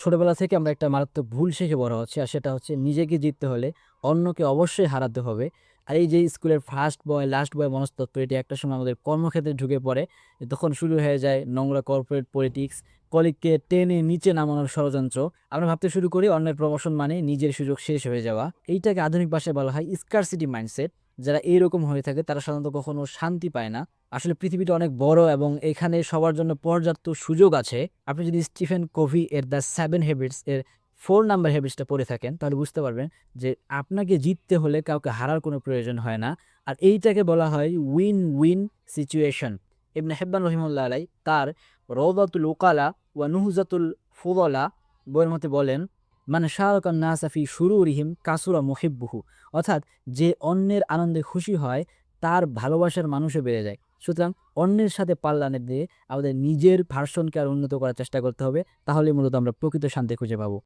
ছোটবেলা থেকে আমরা একটা মারাত্মক ভুল শিখে বড় হচ্ছি। আর সেটা হচ্ছে নিজেকে জিততে হলে অন্যকে অবশ্যই হারাতে হবে। আর এই যে স্কুলের ফার্স্ট বয়, লাস্ট বয় মনস্তত্ত্ব এটি একটা সময় আমাদের কর্মক্ষেত্রে ঢুকে পড়ে। তখন শুরু হয়ে যায় নোংরা কর্পোরেট পলিটিক্স, কলিগকে টেনে নিচে নামানোর ষড়যন্ত্র। আমরা ভাবতে শুরু করি অন্যের প্রমোশন মানে নিজের সুযোগ শেষ হয়ে যাওয়া। এইটাকে আধুনিক ভাষায় বলা হয় স্কারসিটি মাইন্ডসেট। যারা এইরকম হয়ে থাকে তারা সাধারণত কখনো শান্তি পায় না। আসলে পৃথিবীটা অনেক বড় এবং এখানে সবার জন্য পর্যাপ্ত সুযোগ আছে। আপনি যদি স্টিফেন কোভি এর দ্য 7 হ্যাবিটস এর 4 নাম্বার হ্যাবিটসটা পড়ে থাকেন তাহলে বুঝতে পারবেন যে আপনাকে জিততে হলে কাউকে হারার কোনো প্রয়োজন হয় না। আর এইটাকে বলা হয় উইন উইন সিচুয়েশন। ইবনে হিব্বান রহিমাহুল্লাহ আলাই তার রওদাতুল উকালা ওয়া নুহজাতুল ফুদালা বইয়ের মধ্যে বলেন, মানে শারাকান নাসা ফি শুরুরিহিম কাসুরা মুহিব্বুহু, অর্থাৎ যে অন্যের আনন্দে খুশি হয় তার ভালোবাসার মানুষও বেড়ে যায়। সুতরাং অন্যের সাথে পাল্লা না দিয়ে আমাদের নিজের ভার্সনকে আর উন্নত করার চেষ্টা করতে হবে। তাহলে মূলত আমরা প্রকৃত শান্তি খুঁজে পাবো।